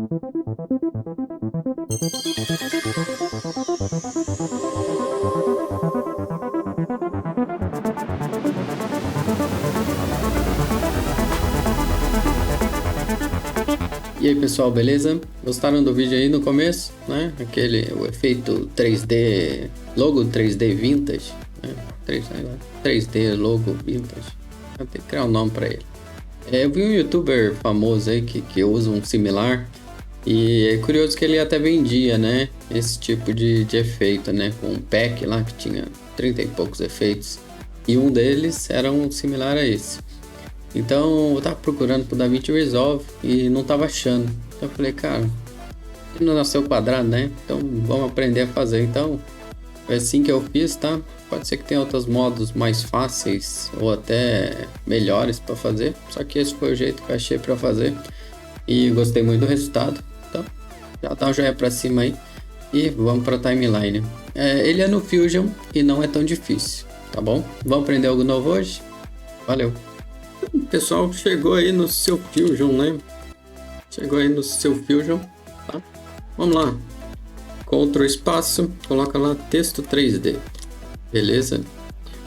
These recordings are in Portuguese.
E aí pessoal, beleza? Gostaram do vídeo aí no começo, né? O efeito 3D, logo 3D Vintage, né? 3D logo Vintage. Eu tenho que criar um nome para ele. Eu vi um youtuber famoso aí que usa um similar, e é curioso que ele até vendia, né? Esse tipo de efeito, né? Com um pack lá que tinha 30 e poucos efeitos, e um deles era um similar a esse. Então eu tava procurando pro DaVinci Resolve e não tava achando. Então eu falei, cara, ele não nasceu quadrado, né? Então vamos aprender a fazer. Então foi assim que eu fiz, tá? Pode ser que tenha outros modos mais fáceis ou até melhores para fazer. Só que esse foi o jeito que eu achei para fazer e gostei muito do resultado. Então já dá um joinha para cima aí e vamos para timeline. Ele é no Fusion e não é tão difícil, tá bom? Vamos aprender algo novo hoje? Valeu! Pessoal, chegou aí no seu Fusion, né? Chegou aí no seu Fusion, tá? Vamos lá. Ctrl espaço, coloca lá texto 3D. Beleza?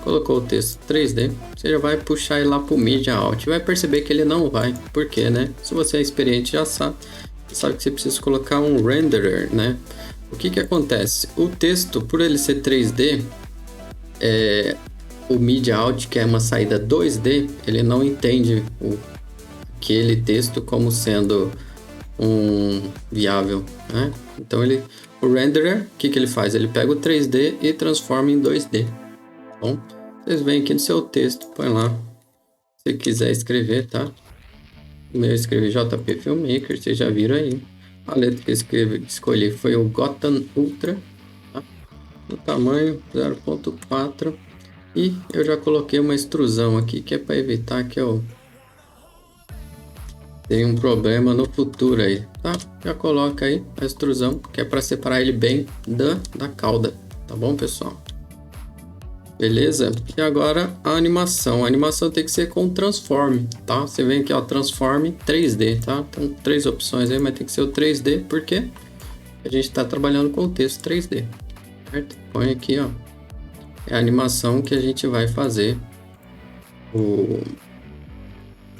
Colocou o texto 3D, você já vai puxar ele lá pro Media Out. Vai perceber que ele não vai. Por quê, né? Se você é experiente já sabe que você precisa colocar um renderer, né? O que acontece? O texto, por ele ser 3D, o Media Out, que é uma saída 2D, ele não entende aquele texto como sendo um viável, né? Então o renderer, o que ele faz? Ele pega o 3D e transforma em 2D. Bom, vocês vêm aqui no seu texto, põe lá, se quiser escrever, tá? Eu escrevi JP Filmmaker, vocês já viram aí. A letra que eu escolhi foi o Gotham Ultra, tá? No tamanho 0.4. E eu já coloquei uma extrusão aqui, que é para evitar que eu tenha um problema no futuro aí, tá? Já coloca aí a extrusão, que é para separar ele bem da cauda, tá bom, pessoal? Beleza? E agora a animação. A animação tem que ser com transform, tá? Você vem aqui, ó, transform 3D, tá? Então, 3 opções aí, mas tem que ser o 3D, porque a gente está trabalhando com o texto 3D, certo? Põe aqui, ó. É a animação que a gente vai fazer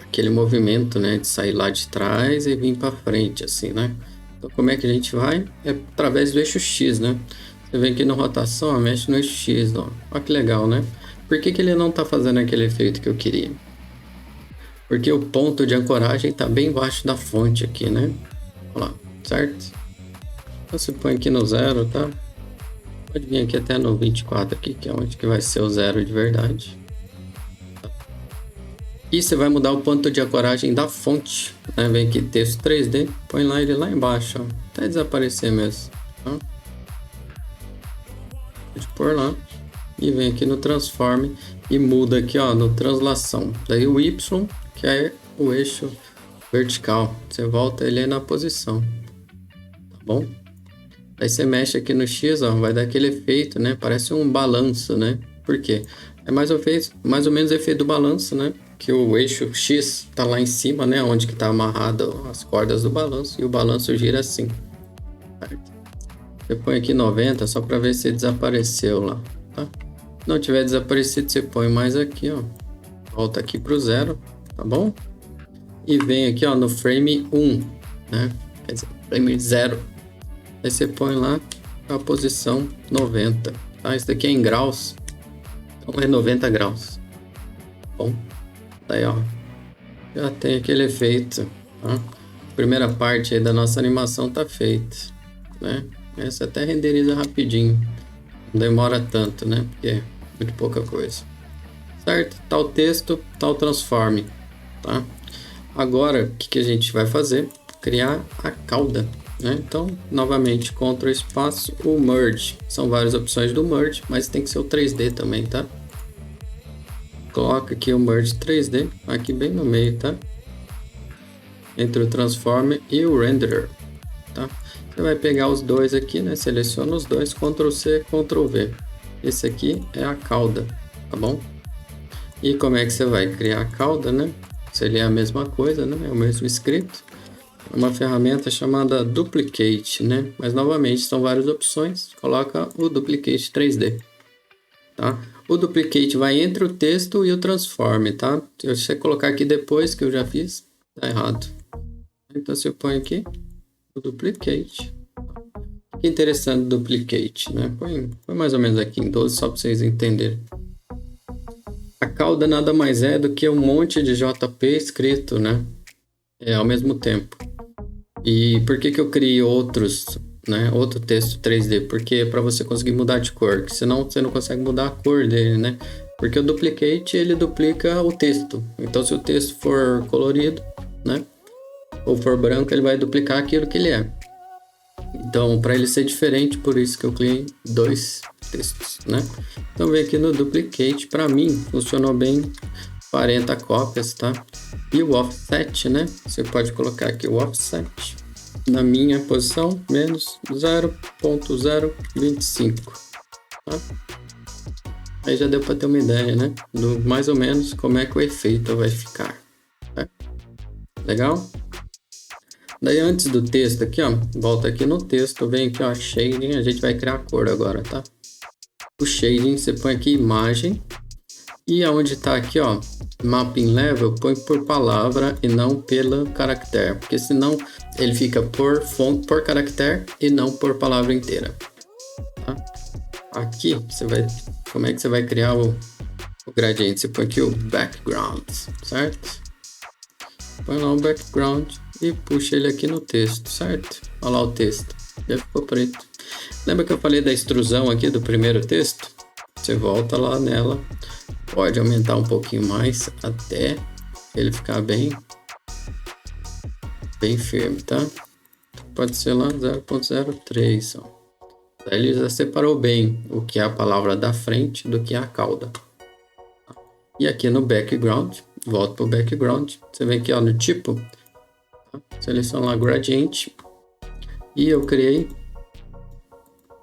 aquele movimento, né, de sair lá de trás e vir para frente, assim, né? Então, como é que a gente vai? É através do eixo X, né? Você vem aqui no rotação, ó, mexe no eixo X, ó. Olha que legal, né? Por que ele não tá fazendo aquele efeito que eu queria? Porque o ponto de ancoragem tá bem embaixo da fonte aqui, né? Olha lá, certo? Então, você põe aqui no 0, tá? Pode vir aqui até no 24 aqui, que é onde que vai ser o 0 de verdade. E você vai mudar o ponto de ancoragem da fonte, né? Vem aqui texto 3D, põe lá ele lá embaixo, ó, até desaparecer mesmo. Tá? Pode pôr lá e vem aqui no transform e muda aqui, ó, no translação. Daí o Y, que é o eixo vertical, você volta ele aí na posição, tá bom? Aí você mexe aqui no X, ó, vai dar aquele efeito, né? Parece um balanço, né? Por quê? É mais ou menos o efeito do balanço, né? Que o eixo X tá lá em cima, né? Onde que tá amarrado as cordas do balanço e o balanço gira assim. Certo? Você põe aqui 90 só para ver se desapareceu lá, tá? Se não tiver desaparecido, você põe mais aqui, ó. Volta aqui pro 0, tá bom? E vem aqui, ó, no frame 1, né? Quer dizer, frame 0. Aí você põe lá a posição 90, tá? Isso daqui é em graus, então é 90 graus. Bom, daí, ó, já tem aquele efeito, tá? A primeira parte aí da nossa animação tá feita, né? Essa até renderiza rapidinho, não demora tanto, né? Porque é muito pouca coisa. Certo? Tá o texto, tá o transform, tá? Agora, o que a gente vai fazer? Criar a cauda. Então, novamente, Ctrl espaço, o Merge. São várias opções do Merge, mas tem que ser o 3D também, tá? Coloca aqui o Merge 3D, aqui bem no meio, tá? Entre o Transform e o Renderer, tá? Você vai pegar os dois aqui, né? Seleciona os dois, Ctrl C, Ctrl V. Esse aqui é a cauda, tá bom? E como é que você vai criar a cauda, né? Seria a mesma coisa, né? É o mesmo script. uma ferramenta chamada Duplicate, né? Mas novamente são várias opções. Coloca o Duplicate 3D, tá? O Duplicate vai entre o texto e o Transform, tá? Se você colocar aqui depois que eu já fiz, tá errado. Então você põe aqui o Duplicate. Que interessante o Duplicate, né? Põe mais ou menos aqui em 12 só para vocês entenderem. A cauda nada mais é do que um monte de JP escrito, né? Ao mesmo tempo. E por que eu criei outros, né? Outro texto 3D? Porque é para você conseguir mudar de cor, que senão você não consegue mudar a cor dele, né? Porque o Duplicate, ele duplica o texto. Então, se o texto for colorido, né? Ou for branco, ele vai duplicar aquilo que ele é. Então, para ele ser diferente, por isso que eu criei dois textos, né? Então, vem aqui no Duplicate. Para mim, funcionou bem 40 cópias, tá? E o offset, né? Você pode colocar aqui o offset na minha posição, menos 0.025, tá? Aí já deu para ter uma ideia, né? Do mais ou menos como é que o efeito vai ficar, tá? Legal? Daí antes do texto aqui, ó, volta aqui no texto, vem aqui, ó, shading, a gente vai criar a cor agora, tá? O shading, você põe aqui imagem, e aonde tá aqui, ó, mapping level, põe por palavra e não pelo caractere, porque senão ele fica por fonte, por caractere e não por palavra inteira, tá? Aqui, você vai, como é que você vai criar o gradiente? Você põe aqui o background, certo? Põe lá o background e puxa ele aqui no texto, certo? Olha lá o texto, já ficou preto. Lembra que eu falei da extrusão aqui do primeiro texto? Você volta lá nela, pode aumentar um pouquinho mais até ele ficar bem firme, tá? Pode ser lá 0.03, ó. Daí ele já separou bem o que é a palavra da frente do que é a cauda. E aqui no background, volta para o background, você vem aqui, ó, no tipo, tá? Seleciona lá gradiente e eu criei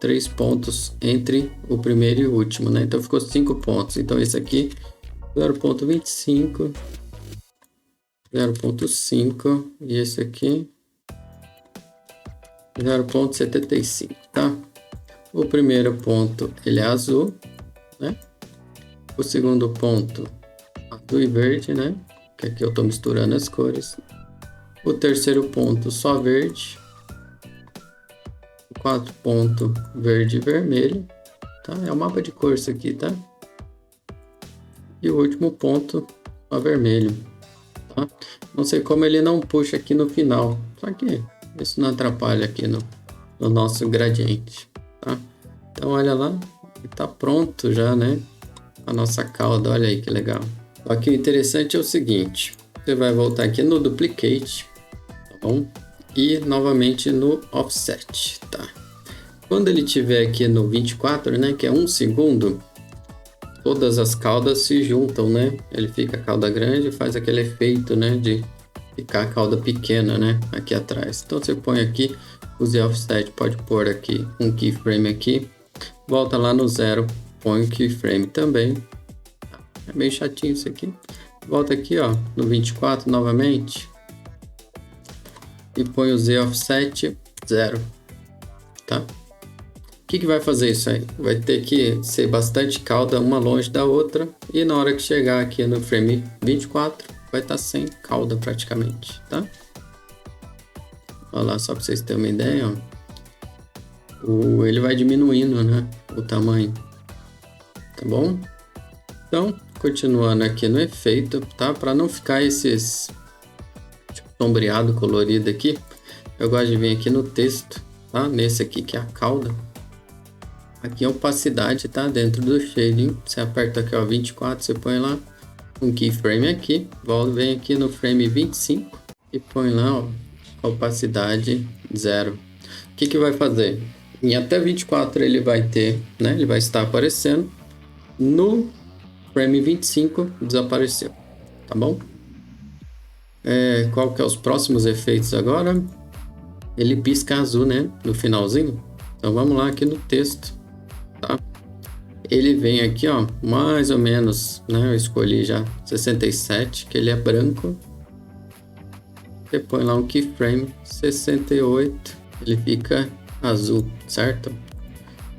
3 pontos entre o primeiro e o último, né? Então ficou 5 pontos. Então esse aqui 0.25, 0.5 e esse aqui 0.75, tá? O primeiro ponto ele é azul, né? O segundo ponto azul e verde, né? Que aqui eu tô misturando as cores. O terceiro ponto só verde. O quarto ponto verde e vermelho, tá? É o mapa de cor isso aqui, tá? E o último ponto só vermelho, tá? Não sei como ele não puxa aqui no final, só que isso não atrapalha aqui no nosso gradiente, tá? Então olha lá, tá pronto já, né? A nossa cauda, olha aí que legal. Aqui o interessante é o seguinte, você vai voltar aqui no Duplicate, tá bom? E novamente no Offset, tá? Quando ele tiver aqui no 24, né, que é 1 segundo, todas as caudas se juntam, né? Ele fica a cauda grande e faz aquele efeito, né, de ficar a cauda pequena, né, aqui atrás. Então você põe aqui, use Offset, pode pôr aqui um keyframe aqui, volta lá no 0, põe o keyframe também. É meio chatinho isso aqui. Volta aqui, ó, no 24 novamente e põe o Z Offset 0, tá? O que vai fazer isso aí? Vai ter que ser bastante cauda uma longe da outra e na hora que chegar aqui no frame 24 vai estar sem cauda praticamente, tá? Olha lá, só para vocês terem uma ideia, ó. Ele vai diminuindo, né, o tamanho, tá bom? Então, continuando aqui no efeito, tá? Para não ficar esses tipo, sombreado colorido aqui, eu gosto de vir aqui no texto, tá? Nesse aqui que é a cauda. Aqui a opacidade, tá? Dentro do shading, você aperta aqui, ó, 24, você põe lá um keyframe aqui, volta, vem aqui no frame 25 e põe lá, ó, a opacidade 0. O que vai fazer? Em até 24 ele vai ter, né? Ele vai estar aparecendo. No frame 25 desapareceu, tá bom? Qual que é os próximos efeitos agora? Ele pisca azul, né? No finalzinho. Então vamos lá aqui no texto, tá? Ele vem aqui, ó, mais ou menos, né? Eu escolhi já 67, que ele é branco. Você põe lá um keyframe 68, ele fica azul, certo?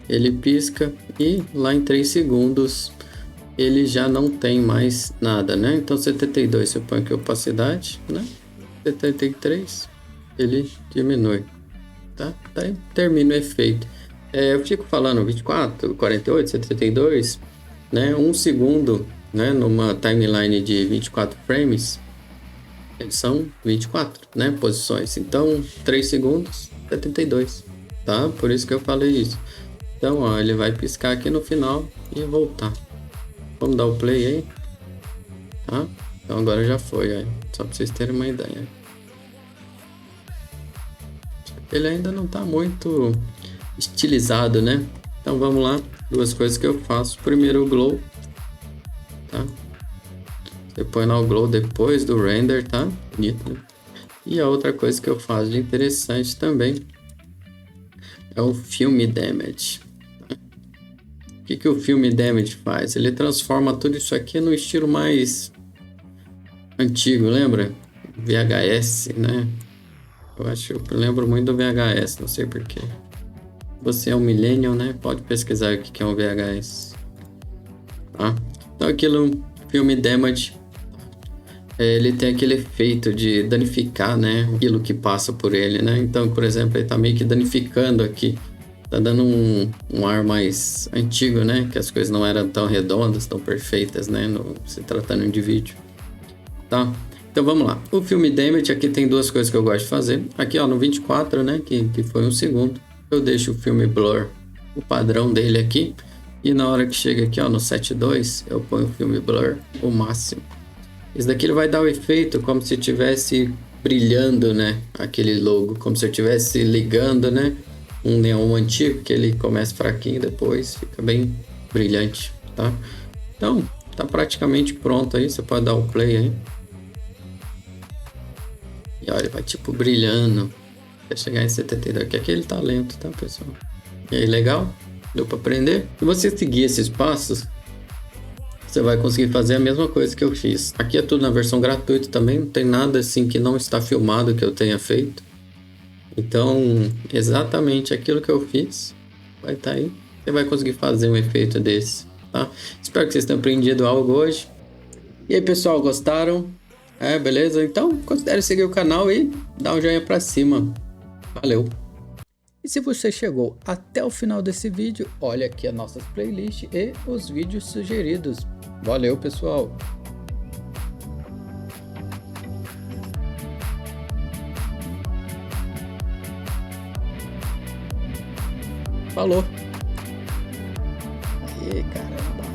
Ele pisca e lá em 3 segundos ele já não tem mais nada, né? Então 72 você põe aqui opacidade, né? 73 ele diminui, tá? Daí termina o efeito. Eu fico falando 24, 48, 72, né? 1 segundo, né? Numa timeline de 24 frames, eles são 24, né? Posições. Então 3 segundos, 72, tá? Por isso que eu falei isso. Então, ó, ele vai piscar aqui no final e voltar. Vamos dar o play aí, tá? Então agora já foi, aí. Só pra vocês terem uma ideia. Ele ainda não tá muito estilizado, né? Então vamos lá, duas coisas que eu faço. Primeiro o glow, tá? Você põe lá o glow depois do render, tá? Bonito, né? E a outra coisa que eu faço de interessante também é o Film Damage. O que o Film Damage faz? Ele transforma tudo isso aqui no estilo mais antigo, lembra? VHS, né? Eu lembro muito do VHS, não sei porquê. Você é um millennial, né? Pode pesquisar o que é um VHS. Tá? Então aquilo, Film Damage, ele tem aquele efeito de danificar, né? Aquilo que passa por ele, né? Então, por exemplo, ele tá meio que danificando aqui. Tá dando um ar mais antigo, né? Que as coisas não eram tão redondas, tão perfeitas, né? Se tratando de vídeo. Tá? Então vamos lá. O Film Damage, aqui tem duas coisas que eu gosto de fazer. Aqui, ó, no 24, né? Que foi 1 segundo. Eu deixo o filme blur, o padrão dele aqui. E na hora que chega aqui, ó, no 7.2, eu ponho o filme blur, o máximo. Isso daqui ele vai dar o efeito como se estivesse brilhando, né? Aquele logo, como se eu estivesse ligando, né? Um neon antigo, que ele começa fraquinho e depois fica bem brilhante, tá? Então, tá praticamente pronto aí, você pode dar o play aí. E olha, vai tipo brilhando até chegar em 72, que aqui ele tá lento, tá, pessoal? E aí, legal? Deu pra aprender? Se você seguir esses passos, você vai conseguir fazer a mesma coisa que eu fiz. Aqui é tudo na versão gratuita também, não tem nada assim que não está filmado que eu tenha feito. Então, exatamente aquilo que eu fiz vai estar aí. Você vai conseguir fazer um efeito desse, tá? Espero que vocês tenham aprendido algo hoje. E aí, pessoal, gostaram? Beleza? Então, considere seguir o canal e dar um joinha pra cima. Valeu! E se você chegou até o final desse vídeo, olha aqui as nossas playlists e os vídeos sugeridos. Valeu, pessoal! Falou! Aê, caramba!